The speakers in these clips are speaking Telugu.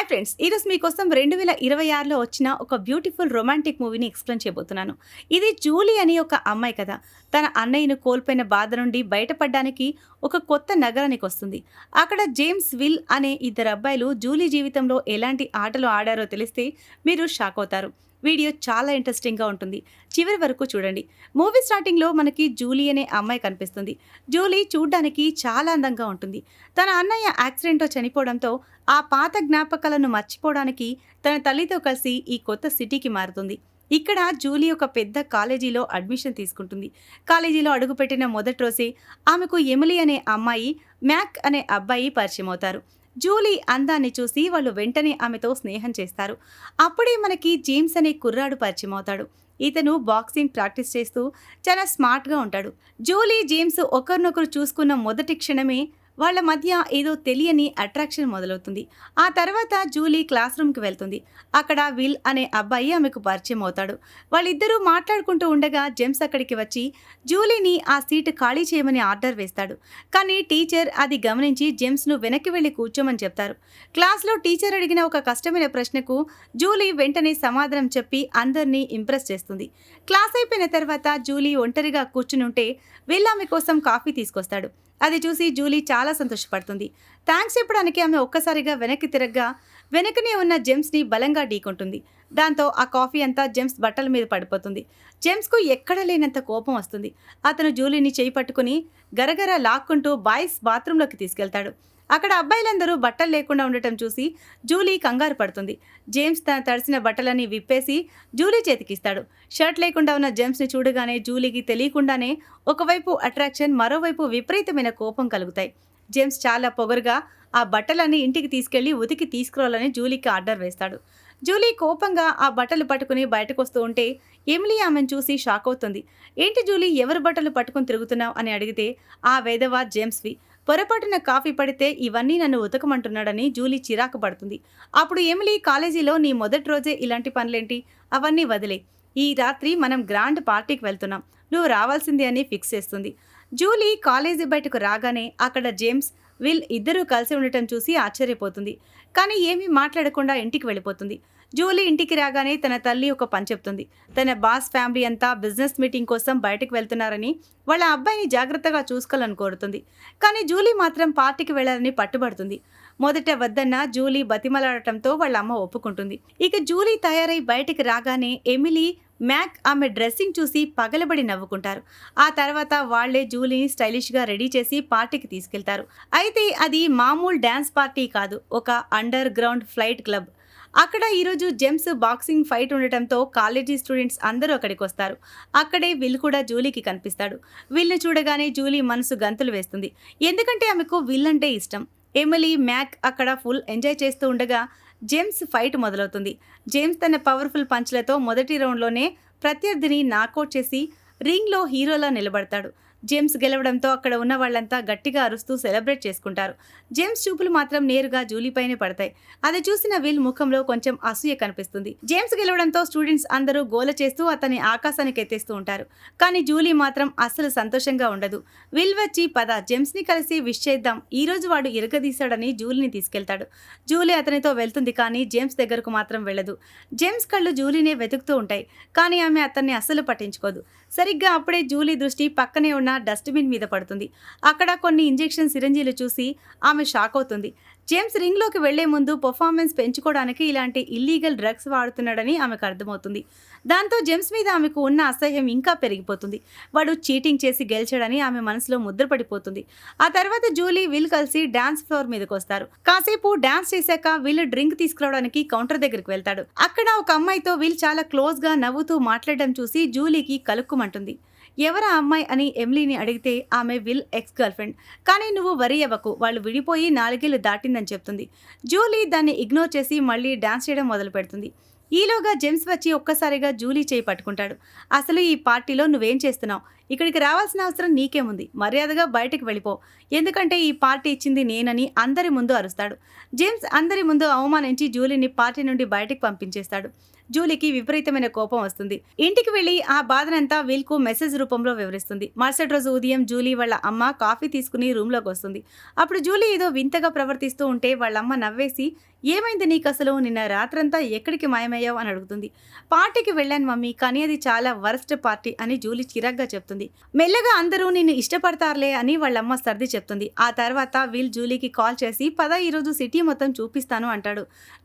హాయ్ ఫ్రెండ్స్, ఈరోజు మీకోసం 2026లో వచ్చిన ఒక బ్యూటిఫుల్ రొమాంటిక్ మూవీని ఎక్స్ప్లెయిన్ చేయబోతున్నాను. ఇది జూలీ అని ఒక అమ్మాయి కథ. తన అన్నయ్యను కోల్పోయిన బాధ నుండి బయటపడడానికి ఒక కొత్త నగరానికి వస్తుంది. అక్కడ జేమ్స్, విల్ అనే ఇద్దరు అబ్బాయిలు జూలీ జీవితంలో ఎలాంటి ఆటలు ఆడారో తెలిస్తే మీరు షాక్ అవుతారు. వీడియో చాలా ఇంట్రెస్టింగ్గా ఉంటుంది. చివరి వరకు చూడండి. మూవీ స్టార్టింగ్లో మనకి జూలీ అనే అమ్మాయి కనిపిస్తుంది. జూలీ చూడ్డానికి చాలా అందంగా ఉంటుంది. తన అన్నయ్య యాక్సిడెంట్లో చనిపోవడంతో ఆ పాత జ్ఞాపకాలను మర్చిపోవడానికి తన తల్లితో కలిసి ఈ కొత్త సిటీకి మారుతుంది. ఇక్కడ జూలీ ఒక పెద్ద కాలేజీలో అడ్మిషన్ తీసుకుంటుంది. కాలేజీలో అడుగుపెట్టిన మొదటి రోజే ఆమెకు ఎమిలీ అనే అమ్మాయి, మ్యాక్ అనే అబ్బాయి పరిచయం అవుతారు. జూలీ అందాన్ని చూసి వాళ్ళు వెంటనే ఆమెతో స్నేహం చేస్తారు. అప్పుడే మనకి జేమ్స్ అనే కుర్రాడు పరిచయం అవుతాడు. ఇతను బాక్సింగ్ ప్రాక్టీస్ చేస్తూ చాలా స్మార్ట్గా ఉంటాడు. జూలీ, జేమ్స్ ఒకరినొకరు చూసుకున్న మొదటి క్షణమే వాళ్ళ మధ్య ఏదో తెలియని అట్రాక్షన్ మొదలవుతుంది. ఆ తర్వాత జూలీ క్లాస్ రూమ్కి వెళ్తుంది. అక్కడ విల్ అనే అబ్బాయి ఆమెకు పరిచయం అవుతాడు. వాళ్ళిద్దరూ మాట్లాడుకుంటూ ఉండగా జేమ్స్ అక్కడికి వచ్చి జూలీని ఆ సీటు ఖాళీ చేయమని ఆర్డర్ వేస్తాడు. కానీ టీచర్ అది గమనించి జేమ్స్ను వెనక్కి వెళ్ళి కూర్చోమని చెప్తారు. క్లాస్లో టీచర్ అడిగిన ఒక కష్టమైన ప్రశ్నకు జూలీ వెంటనే సమాధానం చెప్పి అందరినీ ఇంప్రెస్ చేస్తుంది. క్లాస్ అయిపోయిన తర్వాత జూలీ ఒంటరిగా కూర్చునుంటే విల్ ఆమె కోసం కాఫీ తీసుకొస్తాడు. అది చూసి జూలీ చాలా సంతోషపడుతుంది. థ్యాంక్స్ చెప్పడానికి ఆమె ఒక్కసారిగా వెనక్కి తిరగ్గా వెనకనే ఉన్న జేమ్స్ని బలంగా ఢీకొంటుంది. దాంతో ఆ కాఫీ అంతా జేమ్స్ బట్టల మీద పడిపోతుంది. జేమ్స్కు ఎక్కడ లేనంత కోపం వస్తుంది. అతను జూలీని చేయి పట్టుకుని గరగర లాక్కుంటూ బాయ్స్ బాత్రూంలోకి తీసుకెళ్తాడు. అక్కడ అబ్బాయిలందరూ బట్టలు లేకుండా ఉండటం చూసి జూలీ కంగారు పడుతుంది. జేమ్స్ తన తడిసిన బట్టలన్నీ విప్పేసి జూలీ చేతికిస్తాడు. షర్ట్ లేకుండా ఉన్న జేమ్స్ని చూడగానే జూలీకి తెలియకుండానే ఒకవైపు అట్రాక్షన్, మరోవైపు విపరీతమైన కోపం కలుగుతాయి. జేమ్స్ చాలా పొగరుగా ఆ బట్టలన్నీ ఇంటికి తీసుకెళ్లి ఉతికి తీసుకురావాలని జూలీకి ఆర్డర్ వేస్తాడు. జూలీ కోపంగా ఆ బట్టలు పట్టుకుని బయటకు వస్తూ ఉంటే ఎమిలీ ఆమెను చూసి షాక్ అవుతుంది. ఏంటి జూలీ, ఎవరి బట్టలు పట్టుకుని తిరుగుతున్నావు అని అడిగితే ఆ వేధవ జేమ్స్వి. పొరపాటున కాఫీ పడితే ఇవన్నీ నన్ను ఉతకమంటున్నాడని జూలీ చిరాకు పడుతుంది. అప్పుడు ఎమిలీ, కాలేజీలో నీ మొదటి రోజే ఇలాంటి పనులేంటి, అవన్నీ వదిలే. ఈ రాత్రి మనం గ్రాండ్ పార్టీకి వెళ్తున్నాం, నువ్వు రావాల్సిందే అని ఫిక్స్ చేస్తుంది. జూలీ కాలేజీ బయటకు రాగానే అక్కడ జేమ్స్, విల్ ఇద్దరూ కలిసి ఉండటం చూసి ఆశ్చర్యపోతుంది. కానీ ఏమీ మాట్లాడకుండా ఇంటికి వెళ్ళిపోతుంది. జూలీ ఇంటికి రాగానే తన తల్లి ఒక పని చెప్తుంది. తన బాస్ ఫ్యామిలీ అంతా బిజినెస్ మీటింగ్ కోసం బయటకు వెళ్తున్నారని, వాళ్ళ అబ్బాయిని జాగ్రత్తగా చూసుకోవాలని కోరుతుంది. కానీ జూలీ మాత్రం పార్టీకి వెళ్లాలని పట్టుబడుతుంది. మొదట వద్దన్న జూలీ బతిమలాడటంతో వాళ్ళ అమ్మ ఒప్పుకుంటుంది. ఇక జూలీ తయారై బయటికి రాగానే ఎమిలీ, మ్యాక్ ఆమె డ్రెస్సింగ్ చూసి పగలబడి నవ్వుకుంటారు. ఆ తర్వాత వాళ్లే జూలీని స్టైలిష్గా రెడీ చేసి పార్టీకి తీసుకెళ్తారు. అయితే అది మామూలు డ్యాన్స్ పార్టీ కాదు, ఒక అండర్ గ్రౌండ్ ఫ్లైట్ క్లబ్. అక్కడ ఈరోజు జేమ్స్ బాక్సింగ్ ఫైట్ ఉండటంతో కాలేజీ స్టూడెంట్స్ అందరూ అక్కడికి వస్తారు. అక్కడే విల్ కూడా జూలీకి కనిపిస్తాడు. విల్ని చూడగానే జూలీ మనసు గంతులు వేస్తుంది. ఎందుకంటే ఆమెకు విల్ అంటే ఇష్టం. ఎమిలీ, మ్యాక్ అక్కడ ఫుల్ ఎంజాయ్ చేస్తూ ఉండగా జేమ్స్ ఫైట్ మొదలవుతుంది. జేమ్స్ తన పవర్ఫుల్ పంచ్లతో మొదటి రౌండ్లోనే ప్రత్యర్థిని నాకౌట్ చేసి రింగ్లో హీరోలా నిలబడతాడు. జేమ్స్ గెలవడంతో అక్కడ ఉన్న వాళ్ళంతా గట్టిగా అరుస్తూ సెలబ్రేట్ చేసుకుంటారు. జేమ్స్ చూపులు మాత్రం నేరుగా జూలీపైనే పడతాయి. అది చూసిన విల్ ముఖంలో కొంచెం అసూయ కనిపిస్తుంది. జేమ్స్ గెలవడంతో స్టూడెంట్స్ అందరూ గోల చేస్తూ అతన్ని ఆకాశానికి ఎత్తేస్తూ ఉంటారు. కానీ జూలీ మాత్రం అస్సలు సంతోషంగా ఉండదు. విల్ వచ్చి పద జేమ్స్ని కలిసి విష్ చేద్దాం, ఈ రోజు వాడు ఇరగదీశాడని జూలీని తీసుకెళ్తాడు. జూలీ అతనితో వెళ్తుంది, కానీ జేమ్స్ దగ్గరకు మాత్రం వెళ్ళదు. జేమ్స్ కళ్ళు జూలీనే వెతుకుతూ ఉంటాయి, కానీ ఆమె అతన్ని అస్సలు పట్టించుకోదు. సరిగ్గా అప్పుడే జూలీ దృష్టి పక్కనే ఉన్న డస్ట్బిన్ మీద పడుతుంది. అక్కడ కొన్ని ఇంజెక్షన్ సిరంజీలు చూసి ఆమె షాక్ అవుతుంది. జేమ్స్ రింగ్లోకి వెళ్లే ముందు పర్ఫార్మెన్స్ పెంచుకోవడానికి ఇలాంటి ఇల్లీగల్ డ్రగ్స్ వాడుతున్నాడని ఆమెకు అర్థమవుతుంది. దాంతో జేమ్స్ మీద ఆమెకు ఉన్న అసహ్యం ఇంకా పెరిగిపోతుంది. వాడు చీటింగ్ చేసి గెలిచాడని ఆమె మనసులో ముద్రపడిపోతుంది. ఆ తర్వాత జూలీ, విల్ కలిసి డాన్స్ ఫ్లోర్ మీదకి వస్తారు. కాసేపు డాన్స్ చేశాక విల్ డ్రింక్ తీసుకురావడానికి కౌంటర్ దగ్గరికి వెళ్తాడు. అక్కడ ఒక అమ్మాయితో విల్ చాలా క్లోజ్గా నవ్వుతూ మాట్లాడడం చూసి జూలీకి కలుక్కుమంటుంది. ఎవరా అమ్మాయి అని ఎమిలీని అడిగితే ఆమె విల్ ఎక్స్ గర్ల్ ఫ్రెండ్. కానీ నువ్వు వరి అవ్వకు, వాళ్ళు విడిపోయి 4 ఏళ్లు దాటిందని చెప్తుంది. జూలీ దాన్ని ఇగ్నోర్ చేసి మళ్ళీ డాన్స్ చేయడం మొదలు పెడుతుంది. ఈలోగా జేమ్స్ వచ్చి ఒక్కసారిగా జూలీ చేయి పట్టుకుంటాడు. అసలు ఈ పార్టీలో నువ్వేం చేస్తున్నావు? ఇక్కడికి రావాల్సిన అవసరం నీకేముంది? మర్యాదగా బయటకు వెళ్ళిపో, ఎందుకంటే ఈ పార్టీ ఇచ్చింది నేనని అందరి ముందు అరుస్తాడు. జేమ్స్ అందరి ముందు అవమానించి జూలీని పార్టీ నుండి బయటకు పంపించేస్తాడు. జూలీకి విపరీతమైన కోపం వస్తుంది. ఇంటికి వెళ్లి ఆ బాధనంతా విల్కు మెసేజ్ రూపంలో వివరిస్తుంది. మరుసటి రోజు ఉదయం జూలీ వాళ్ళ అమ్మ కాఫీ తీసుకుని రూమ్లోకి వస్తుంది. అప్పుడు జూలీ ఏదో వింతగా ప్రవర్తిస్తూ ఉంటే వాళ్ళమ్మ నవ్వేసి, ఏమైంది నీకసలు? నిన్న రాత్రంతా ఎక్కడికి మాయమయ్యావు అని అడుగుతుంది. పార్టీకి వెళ్ళాను మమ్మీ, కానీ అది చాలా వరస్ట్ పార్టీ అని జూలీ చిరాగ్గా చెప్తుంది. మెల్లగా అందరూ నిన్ను ఇష్టపడతారులే అని వాళ్ళమ్మ సర్ది చెప్తుంది. ఆ తర్వాత విల్ జూలీకి కాల్ చేసి పద ఈరోజు సిటీ మొత్తం చూపిస్తాను అంటాడు.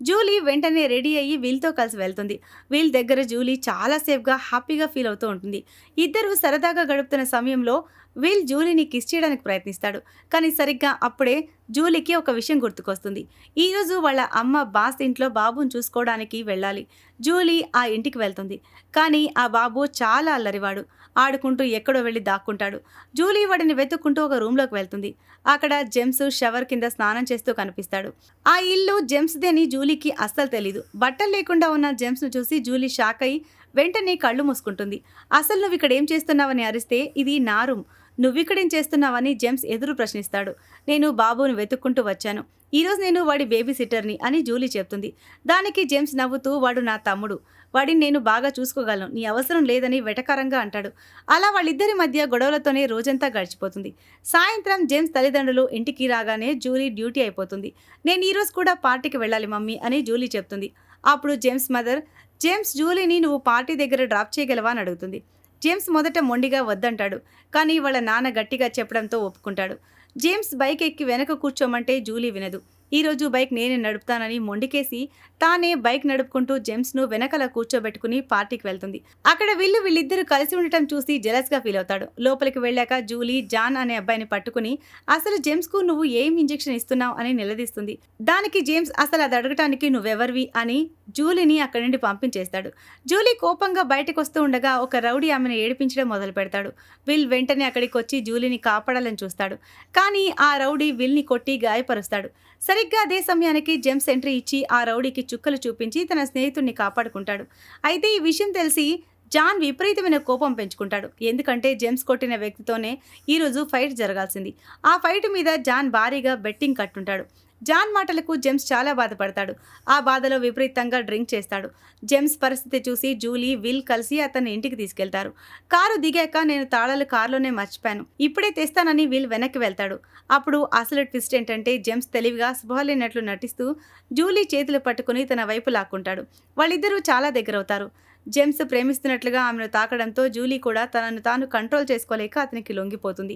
జూలీ వెంటనే రెడీ అయ్యి విల్తో కలిసి వెళ్తుంది. విల్ దగ్గర జూలీ చాలా సేఫ్గా హ్యాపీగా ఫీల్ అవుతూ ఉంటుంది. ఇద్దరు సరదాగా గడుపుతున్న సమయంలో విల్ జూలీని కిస్ చేయడానికి ప్రయత్నిస్తాడు. కానీ సరిగ్గా అప్పుడే జూలీకి ఒక విషయం గుర్తుకొస్తుంది. ఈరోజు వాళ్ళ అమ్మ బాస్ ఇంట్లో బాబుని చూసుకోవడానికి వెళ్ళాలి. జూలీ ఆ ఇంటికి వెళ్తుంది. కానీ ఆ బాబు చాలా అల్లరివాడు. ఆడుకుంటూ ఎక్కడో వెళ్ళి దాక్కుంటాడు. జూలీ వాడిని వెతుక్కుంటూ ఒక రూమ్లోకి వెళ్తుంది. అక్కడ జేమ్స్ షవర్ కింద స్నానం చేస్తూ కనిపిస్తాడు. ఆ ఇల్లు జేమ్స్దేని జూలీకి అస్సలు తెలీదు. బట్టలు లేకుండా ఉన్న జేమ్స్ను చూసి జూలీ షాక్ అయి వెంటనే కళ్ళు మూసుకుంటుంది. అసలు నువ్వు ఇక్కడ ఏం చేస్తున్నావని అరిస్తే ఇది నా రూమ్, నువ్విక్కడేం చేస్తున్నావని జేమ్స్ ఎదురు ప్రశ్నిస్తాడు. నేను బాబును వెతుక్కుంటూ వచ్చాను. ఈరోజు నేను వాడి బేబీ సిట్టర్ని అని జూలీ చెప్తుంది. దానికి జేమ్స్ నవ్వుతూ వాడు నా తమ్ముడు, వాడిని నేను బాగా చూసుకోగలను, నీ అవసరం లేదని వెటకారంగా అంటాడు. అలా వాళ్ళిద్దరి మధ్య గొడవలతోనే రోజంతా గడిచిపోతుంది. సాయంత్రం జేమ్స్ తల్లిదండ్రులు ఇంటికి రాగానే జూలీ డ్యూటీ అయిపోతుంది. నేను ఈరోజు కూడా పార్టీకి వెళ్ళాలి మమ్మీ అని జూలీ చెప్తుంది. అప్పుడు జేమ్స్ మదర్, జేమ్స్ జూలీని నువ్వు పార్టీ దగ్గర డ్రాప్ చేయగలవా అని అడుగుతుంది. జేమ్స్ మొదట మొండిగా వద్దంటాడు. కానీ వాళ్ళ నాన్న గట్టిగా చెప్పడంతో ఒప్పుకుంటాడు. జేమ్స్ బైక్ ఎక్కి వెనక కూర్చోమంటే జూలీ వినదు. ఈరోజు బైక్ నేనే నడుపుతానని మొండికేసి తానే బైక్ నడుపుకుంటూ జేమ్స్ను వెనకల కూర్చోబెట్టుకుని పార్టీకి వెళ్తుంది. అక్కడ వీళ్ళిద్దరూ కలిసి ఉండటం చూసి జెలస్గా ఫీల్ అవుతాడు. లోపలికి వెళ్ళాక జూలీ జాన్ అనే అబ్బాయిని పట్టుకుని అసలు జేమ్స్కు నువ్వు ఏం ఇంజెక్షన్ ఇస్తున్నావు అని నిలదీస్తుంది. దానికి జేమ్స్ అసలు అది అడగటానికి నువ్వెవర్వి అని జూలీని అక్కడి నుండి పంపించేస్తాడు. జూలీ కోపంగా బయటకు వస్తూ ఉండగా ఒక రౌడీ ఆమెను ఏడిపించడం మొదలు పెడతాడు. విల్ వెంటనే అక్కడికి వచ్చి జూలీని కాపాడాలని చూస్తాడు. కానీ ఆ రౌడీ విల్ని కొట్టి గాయపరుస్తాడు. సరిగ్గా అదే సమయానికి జేమ్స్ ఎంట్రీ ఇచ్చి ఆ రౌడీకి చుక్కలు చూపించి తన స్నేహితుడిని కాపాడుకుంటాడు. అయితే ఈ విషయం తెలిసి జాన్ విపరీతమైన కోపం పెంచుకుంటాడు. ఎందుకంటే జేమ్స్ కొట్టిన వ్యక్తితోనే ఈరోజు ఫైట్ జరగాల్సింది. ఆ ఫైట్ మీద జాన్ భారీగా బెట్టింగ్ కట్టుంటాడు. జాన్ మాటలకు జేమ్స్ చాలా బాధపడతాడు. ఆ బాధలో విపరీతంగా డ్రింక్ చేస్తాడు. జేమ్స్ పరిస్థితి చూసి జూలీ, విల్ కలిసి అతన్ని ఇంటికి తీసుకెళ్తారు. కారు దిగాక నేను తాళాలు కారులోనే మర్చిపోయాను, ఇప్పుడే తెస్తానని విల్ వెనక్కి వెళ్తాడు. అప్పుడు అసలు ట్విస్ట్ ఏంటంటే జేమ్స్ తెలివిగా స్పృహ లేనట్లు నటిస్తూ జూలీ చేతులు పట్టుకుని తన వైపు లాక్కుంటాడు. వాళ్ళిద్దరూ చాలా దగ్గరవుతారు. జేమ్స్ ప్రేమిస్తున్నట్లుగా ఆమెను తాకడంతో జూలీ కూడా తనను తాను కంట్రోల్ చేసుకోలేక అతనికి లొంగిపోతుంది.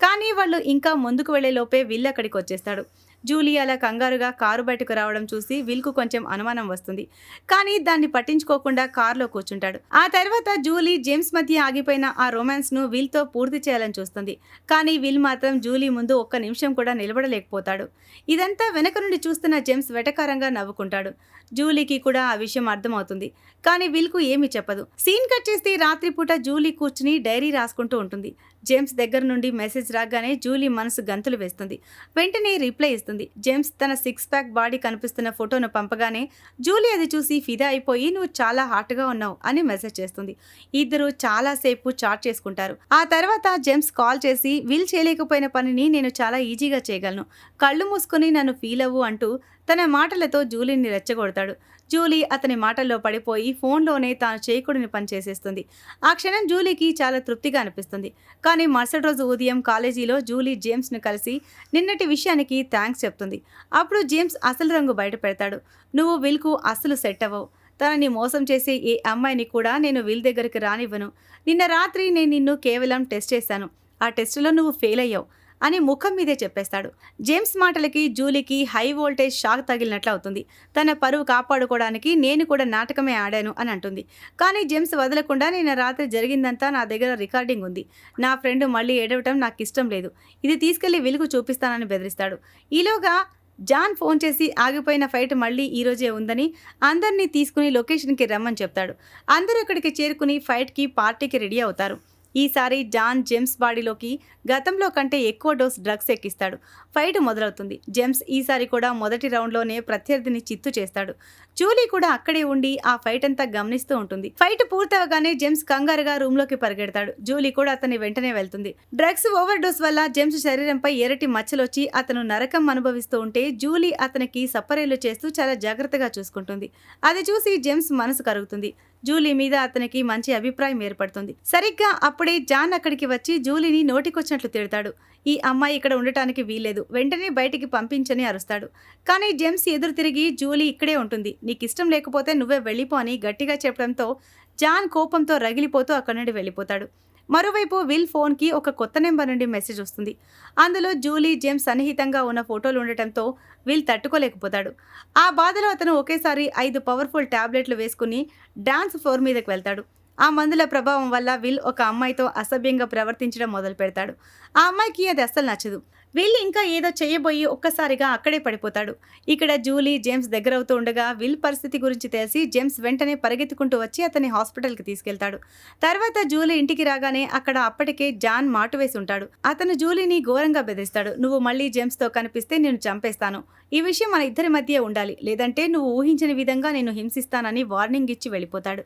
కానీ వాళ్ళు ఇంకా ముందుకు వెళ్లే లోపే విల్ అక్కడికి వచ్చేస్తాడు. జూలీ అలా కంగారుగా కారు బయటకు రావడం చూసి విల్కు కొంచెం అనుమానం వస్తుంది. కానీ దాన్ని పట్టించుకోకుండా కారులో కూర్చుంటాడు. ఆ తర్వాత జూలీ జేమ్స్ మధ్య ఆగిపోయిన ఆ రొమాన్స్ను విల్తో పూర్తి చేయాలని చూస్తుంది. కానీ విల్ మాత్రం జూలీ ముందు ఒక్క నిమిషం కూడా నిలబడలేకపోతాడు. ఇదంతా వెనక నుండి చూస్తున్న జేమ్స్ వెటకారంగా నవ్వుకుంటాడు. జూలీకి కూడా ఆ విషయం అర్థమవుతుంది. కానీ విల్కు ఏమీ చెప్పదు. సీన్ కట్ చేస్తే రాత్రిపూట జూలీ కూర్చుని డైరీ రాసుకుంటూ ఉంటుంది. జేమ్స్ దగ్గర నుండి మెసేజ్ రాగానే జూలీ మనసు గంతులు వేస్తుంది. వెంటనే రిప్లై ఇస్తుంది. జేమ్స్ తన 6 ప్యాక్ బాడీ కనిపిస్తున్న ఫోటోను పంపగానే జూలీ అది చూసి ఫిదా అయిపోయి నువ్వు చాలా హాట్గా ఉన్నావు అని మెసేజ్ చేస్తుంది. ఇద్దరు చాలాసేపు చాట్ చేసుకుంటారు. ఆ తర్వాత జేమ్స్ కాల్ చేసి విల్ చేయలేకపోయిన పనిని నేను చాలా ఈజీగా చేయగలను, కళ్ళు మూసుకొని నన్ను ఫీల్ అవ్వు అంటూ తన మాటలతో జూలీని రెచ్చగొడతాడు. జూలీ అతని మాటల్లో పడిపోయి ఫోన్లోనే తాను చేయకూడని పని చేసేస్తుంది. ఆ క్షణం జూలీకి చాలా తృప్తిగా అనిపిస్తుంది. కానీ మరుసటి రోజు ఉదయం కాలేజీలో జూలీ జేమ్స్ను కలిసి నిన్నటి విషయానికి థ్యాంక్స్ చెప్తుంది. అప్పుడు జేమ్స్ అసలు రంగు బయట పెడతాడు. నువ్వు విల్కు అస్సలు సెట్ అవ్వవు, తనని మోసం చేసే ఏ అమ్మాయిని కూడా నేను విల్ దగ్గరికి రానివ్వను. నిన్న రాత్రి నేను నిన్ను కేవలం టెస్ట్ చేశాను, ఆ టెస్టులో నువ్వు ఫెయిల్ అయ్యావు అని ముఖం మీదే చెప్పేస్తాడు. జేమ్స్ మాటలకి జూలీకి హై వోల్టేజ్ షాక్ తగిలినట్లు అవుతుంది. తన పరువు కాపాడుకోవడానికి నేను కూడా నాటకమే ఆడాను అని అంటుంది. కానీ జేమ్స్ వదలకుండా నేను రాత్రి జరిగిందంతా నా దగ్గర రికార్డింగ్ ఉంది, నా ఫ్రెండ్ మళ్ళీ ఏడవటం నాకు ఇష్టం లేదు, ఇది తీసుకెళ్లి విలుకు చూపిస్తానని బెదిరిస్తాడు. ఈలోగా జాన్ ఫోన్ చేసి ఆగిపోయిన ఫైట్ మళ్ళీ ఈరోజే ఉందని అందరినీ తీసుకుని లొకేషన్కి రమ్మని చెప్తాడు. అందరూ ఇక్కడికి చేరుకుని ఫైట్కి పార్టీకి రెడీ అవుతారు. ఈసారి జాన్ జేమ్స్ బాడీలోకి గతంలో కంటే ఎక్కువ డోస్ డ్రగ్స్ ఎక్కిస్తాడు. ఫైట్ మొదలవుతుంది. జేమ్స్ ఈసారి కూడా మొదటి రౌండ్లోనే ప్రత్యర్థిని చిత్తు చేస్తాడు. జూలీ కూడా అక్కడే ఉండి ఆ ఫైట్ అంతా గమనిస్తూ ఉంటుంది. ఫైట్ పూర్తవగానే జేమ్స్ కంగారుగా రూమ్లోకి పరిగెడతాడు. జూలీ కూడా అతని వెంటనే వెళ్తుంది. డ్రగ్స్ ఓవర్ డోస్ వల్ల జేమ్స్ శరీరంపై ఎర్రటి మచ్చలొచ్చి అతను నరకం అనుభవిస్తూ ఉంటే జూలీ అతనికి సప్పరేలు చేస్తూ చాలా జాగ్రత్తగా చూసుకుంటుంది. అది చూసి జేమ్స్ మనసు కరుగుతుంది. జూలీ మీద అతనికి మంచి అభిప్రాయం ఏర్పడుతుంది. సరిగ్గా అప్పుడే జాన్ అక్కడికి వచ్చి జూలీని నోటికొచ్చినట్లు తిడతాడు. ఈ అమ్మాయి ఇక్కడ ఉండటానికి వీల్లేదు, వెంటనే బయటికి పంపించని అరుస్తాడు. కానీ జేమ్స్ ఎదురు తిరిగి జూలీ ఇక్కడే ఉంటుంది, నీకిష్టం లేకపోతే నువ్వే వెళ్ళిపో అని గట్టిగా చెప్పడంతో జాన్ కోపంతో రగిలిపోతూ అక్కడి నుండి వెళ్ళిపోతాడు. మరోవైపు విల్ ఫోన్కి ఒక కొత్త నెంబర్ నుండి మెసేజ్ వస్తుంది. అందులో జూలీ, జేమ్స్ సన్నిహితంగా ఉన్న ఫోటోలు ఉండటంతో విల్ తట్టుకోలేకపోతాడు. ఆ బాధలో అతను ఒకేసారి 5 పవర్ఫుల్ టాబ్లెట్లు వేసుకుని డాన్స్ ఫ్లోర్ మీదకి వెళ్తాడు. ఆ మందుల ప్రభావం వల్ల విల్ ఒక అమ్మాయితో అసభ్యంగా ప్రవర్తించడం మొదలు పెడతాడు. ఆ అమ్మాయికి అది అస్సలు నచ్చదు. విల్ ఇంకా ఏదో చేయబోయి ఒక్కసారిగా అక్కడే పడిపోతాడు. ఇక్కడ జూలీ, జేమ్స్ దగ్గరవుతూ ఉండగా విల్ పరిస్థితి గురించి తెలిసి జేమ్స్ వెంటనే పరిగెత్తుకుంటూ వచ్చి అతన్ని హాస్పిటల్కి తీసుకెళ్తాడు. తర్వాత జూలీ ఇంటికి రాగానే అక్కడ అప్పటికే జాన్ మాటు వేసి ఉంటాడు. అతను జూలీని ఘోరంగా బెదిరిస్తాడు. నువ్వు మళ్ళీ జేమ్స్తో కనిపిస్తే నేను చంపేస్తాను, ఈ విషయం మన ఇద్దరి మధ్య ఉండాలి, లేదంటే నువ్వు ఊహించని విధంగా నేను హింసిస్తానని వార్నింగ్ ఇచ్చి వెళ్ళిపోతాడు.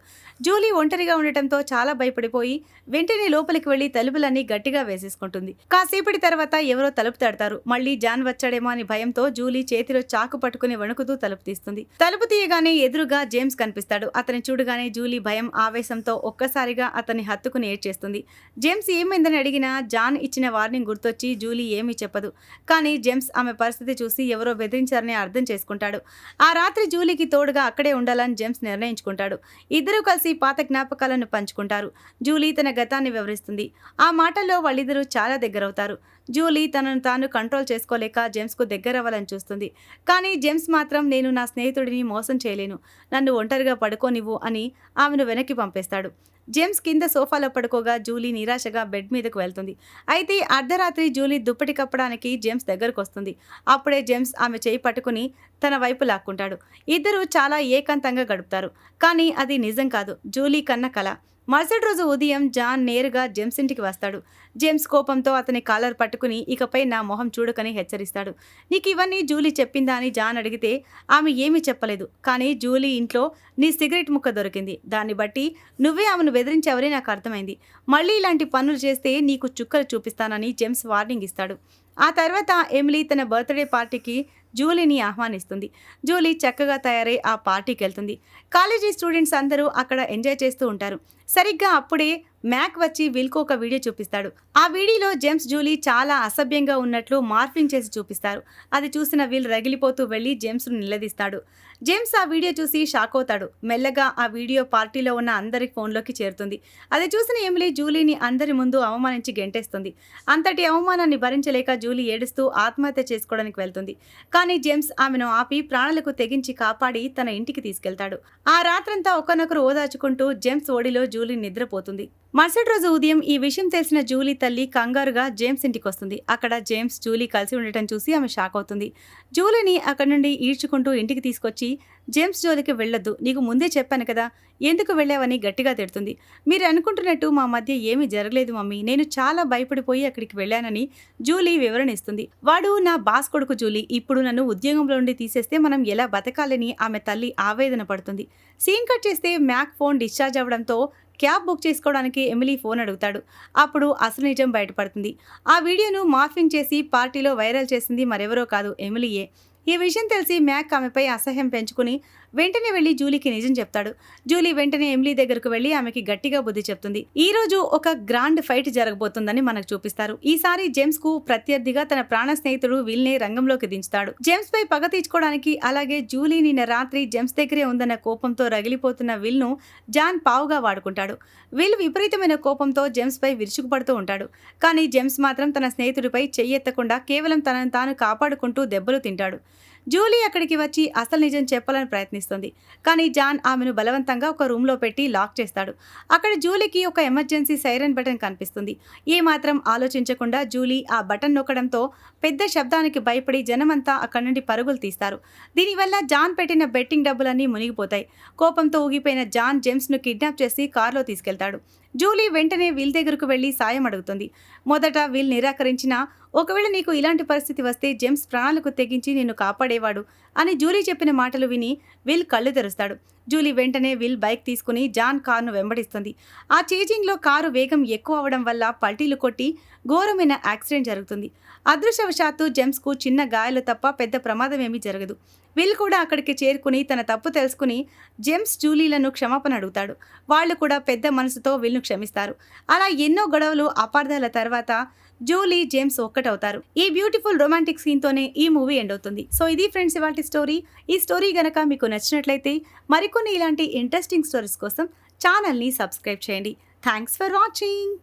జూలీ ఒంటరిగా ఉండటంతో చాలా భయపడిపోయి వెంటనే లోపలికి వెళ్లి తలుపులన్నీ గట్టిగా వేసేసుకుంటుంది. కాసేపటి తర్వాత ఎవరో తలుపు తడతారు. మళ్ళీ జాన్ వచ్చాడేమో అని భయంతో జూలీ చేతిలో చాకు పట్టుకుని వణుకుతూ తలుపు తీస్తుంది. తలుపు తీయగానే ఎదురుగా జేమ్స్ కనిపిస్తాడు. అతని చూడగానే జూలీ భయం, ఆవేశంతో ఒక్కసారిగా అతన్ని హత్తుకుని ఏడ్చేస్తుంది. జేమ్స్ ఏమైందని అడిగినా జాన్ ఇచ్చిన వార్నింగ్ గుర్తొచ్చి జూలీ ఏమీ చెప్పదు. కానీ జేమ్స్ ఆమె పరిస్థితి చూసి ఎవరో బెదిరించారని అర్థం చేసుకుంటాడు. ఆ రాత్రి జూలీకి తోడుగా అక్కడే ఉండాలని జేమ్స్ నిర్ణయించుకుంటాడు. ఇద్దరూ కలిసి పాత జ్ఞాపకాలను పంచుకుంటారు. జూలీ తన గతాన్ని వివరిస్తుంది. ఆ మాటల్లో వాళ్ళిద్దరూ చాలా దగ్గరవుతారు. జూలీ తనను తాను కంట్రోల్ చేసుకోలేక జేమ్స్కు దగ్గరవ్వాలని చూస్తుంది. కానీ జేమ్స్ మాత్రం నేను నా స్నేహితుడిని మోసం చేయలేను, నన్ను ఒంటరిగా పడుకోనివ్వు అని ఆమెను వెనక్కి పంపేస్తాడు. జేమ్స్ కింద సోఫాలో పడుకోగా జూలీ నిరాశగా బెడ్ మీదకు వెళ్తుంది. అయితే అర్ధరాత్రి జూలీ దుప్పటి కప్పడానికి జేమ్స్ దగ్గరకు వస్తుంది. అప్పుడే జేమ్స్ ఆమె చేయి పట్టుకుని తన వైపు లాక్కుంటాడు. ఇద్దరూ చాలా ఏకాంతంగా గడుపుతారు. కానీ అది నిజం కాదు, జూలీ కన్న కల. మరుసటి రోజు ఉదయం జాన్ నేరుగా జేమ్స్ ఇంటికి వస్తాడు. జేమ్స్ కోపంతో అతని కాలర్ పట్టుకుని ఇకపై నా మొహం చూడకని హెచ్చరిస్తాడు. నీకు ఇవన్నీ జూలీ చెప్పిందా అని జాన్ అడిగితే ఆమె ఏమీ చెప్పలేదు. కానీ జూలీ ఇంట్లో నీ సిగరెట్ ముక్క దొరికింది, దాన్ని బట్టి నువ్వే ఆమెను బెదిరించావని నాకు అర్థమైంది. మళ్ళీ ఇలాంటి పనులు చేస్తే నీకు చుక్కలు చూపిస్తానని జేమ్స్ వార్నింగ్ ఇస్తాడు. ఆ తర్వాత ఎమిలీ తన బర్త్డే పార్టీకి జూలీని ఆహ్వానిస్తుంది. జూలీ చక్కగా తయారై ఆ పార్టీకి వెళ్తుంది. కాలేజీ స్టూడెంట్స్ అందరూ అక్కడ ఎంజాయ్ చేస్తూ ఉంటారు. సరిగ్గా అప్పుడే మ్యాక్ వచ్చి విల్కు ఒక వీడియో చూపిస్తాడు. ఆ వీడియోలో జేమ్స్, జూలీ చాలా అసభ్యంగా ఉన్నట్లు మార్ఫింగ్ చేసి చూపిస్తారు. అది చూసిన విల్ రగిలిపోతూ వెళ్లి జేమ్స్ను నిలదీస్తాడు. జేమ్స్ ఆ వీడియో చూసి షాక్ అవుతాడు. మెల్లగా ఆ వీడియో పార్టీలో ఉన్న అందరి ఫోన్లోకి చేరుతుంది. అది చూసిన ఎమిలీ జూలీని అందరి ముందు అవమానించి గెంటేస్తుంది. అంతటి అవమానాన్ని భరించలేక జూలీ ఏడుస్తూ ఆత్మహత్య చేసుకోవడానికి వెళ్తుంది. కానీ జేమ్స్ ఆమెను ఆపి ప్రాణాలకు తెగించి కాపాడి తన ఇంటికి తీసుకెళ్తాడు. ఆ రాత్రంతా ఒకరినొకరు ఓదార్చుకుంటూ జేమ్స్ ఒడిలో జూలీ నిద్రపోతుంది. మరుసటి రోజు ఉదయం ఈ విషయం తెలిసిన జూలీ తల్లి కంగారుగా జేమ్స్ ఇంటికి వస్తుంది. అక్కడ జేమ్స్, జూలీ కలిసి ఉండటం చూసి ఆమె షాక్ అవుతుంది. జూలీని అక్కడి నుండి ఈడ్చుకుంటూ ఇంటికి తీసుకొచ్చి జేమ్స్ జోలికి వెళ్ళొద్దు, నీకు ముందే చెప్పాను కదా, ఎందుకు వెళ్ళావని గట్టిగా తిడుతుంది. మీరు అనుకుంటున్నట్టు మా మధ్య ఏమీ జరగలేదు మమ్మీ, నేను చాలా భయపడిపోయి అక్కడికి వెళ్ళానని జూలీ వివరణ ఇస్తుంది. వాడు నా బాస్ కొడుకు జూలీ, ఇప్పుడు నన్ను ఉద్యోగంలో నుండి తీసేస్తే మనం ఎలా బతకాలని ఆమె తల్లి ఆవేదన పడుతుంది. సీన్ కట్ చేస్తే మ్యాక్ ఫోన్ డిశ్చార్జ్ అవ్వడంతో క్యాబ్ బుక్ చేసుకోవడానికి ఎమిలీ ఫోన్ అడుగుతాడు. అప్పుడు అసలు నిజం బయటపడుతుంది. ఆ వీడియోను మార్ఫింగ్ చేసి పార్టీలో వైరల్ చేసింది మరెవరో కాదు, ఎమిలీయే. ఈ విషయం తెలిసి మ్యాక్ ఆమెపై అసహ్యం పెంచుకుని వెంటనే వెళ్లి జూలీకి నిజం చెప్తాడు. జూలీ వెంటనే ఎమిలీ దగ్గరకు వెళ్లి ఆమెకి గట్టిగా బుద్ధి చెప్తుంది. ఈ రోజు ఒక గ్రాండ్ ఫైట్ జరగబోతుందని మనకు చూపిస్తారు. ఈసారి జేమ్స్ కు ప్రత్యర్థిగా తన ప్రాణ స్నేహితుడు విల్నే రంగంలోకి దించుతాడు. జేమ్స్ పై పగ తీర్చుకోవడానికి, అలాగే జూలీ నిన్న రాత్రి జేమ్స్ దగ్గరే ఉందన్న కోపంతో రగిలిపోతున్న విల్ ను జాన్ పావుగా వాడుకుంటాడు. విల్ విపరీతమైన కోపంతో జేమ్స్ పై విరుచుకుపడుతూ ఉంటాడు. కానీ జేమ్స్ మాత్రం తన స్నేహితుడిపై చెయ్యెత్తకుండా కేవలం తనను తాను కాపాడుకుంటూ దెబ్బలు తింటాడు. జూలీ అక్కడికి వచ్చి అసలు నిజం చెప్పాలని ప్రయత్నిస్తుంది. కానీ జాన్ ఆమెను బలవంతంగా ఒక రూమ్లో పెట్టి లాక్ చేస్తాడు. అక్కడ జూలీకి ఒక ఎమర్జెన్సీ సైరన్ బటన్ కనిపిస్తుంది. ఏమాత్రం ఆలోచించకుండా జూలీ ఆ బటన్ నొక్కడంతో పెద్ద శబ్దానికి భయపడి జనమంతా అక్కడి నుండి పరుగులు తీస్తారు. దీనివల్ల జాన్ పెట్టిన బెట్టింగ్ డబ్బులన్నీ మునిగిపోతాయి. కోపంతో ఊగిపోయిన జాన్ జేమ్స్ను కిడ్నాప్ చేసి కారులో తీసుకెళ్తాడు. జూలీ వెంటనే విల్ దగ్గరకు వెళ్లి సాయం అడుగుతుంది. మొదట విల్ నిరాకరించినా, ఒకవేళ నీకు ఇలాంటి పరిస్థితి వస్తే జేమ్స్ ప్రాణాలకు తెగించి నిన్ను కాపాడేవాడు అని జూలీ చెప్పిన మాటలు విని విల్ కళ్ళు తెరుస్తాడు. జూలీ వెంటనే విల్ బైక్ తీసుకుని జాన్ కారును వెంబడిస్తుంది. ఆ చేజింగ్లో కారు వేగం ఎక్కువ అవడం వల్ల పల్టీలు కొట్టి ఘోరమైన యాక్సిడెంట్ జరుగుతుంది. అదృష్టవశాత్తు జేమ్స్కు చిన్న గాయాలు తప్ప పెద్ద ప్రమాదం ఏమీ జరగదు. విల్ కూడా అక్కడికి చేరుకుని తన తప్పు తెలుసుకుని జేమ్స్ జూలీలను క్షమాపణ అడుగుతాడు. వాళ్ళు కూడా పెద్ద మనసుతో విల్ను క్షమిస్తారు. అలా ఎన్నో గొడవలు అపార్థాల తర్వాత జూలీ జేమ్స్ ఒక్కటవుతారు. ఈ బ్యూటిఫుల్ రొమాంటిక్ సీన్తోనే ఈ మూవీ ఎండ్ అవుతుంది. సో ఇది ఫ్రెండ్స్ ఇవాల్టి స్టోరీ. ఈ స్టోరీ గనక మీకు నచ్చినట్లయితే మరికొన్ని ఇలాంటి ఇంట్రెస్టింగ్ స్టోరీస్ కోసం ఛానల్ని సబ్స్క్రైబ్ చేయండి. Thanks for watching.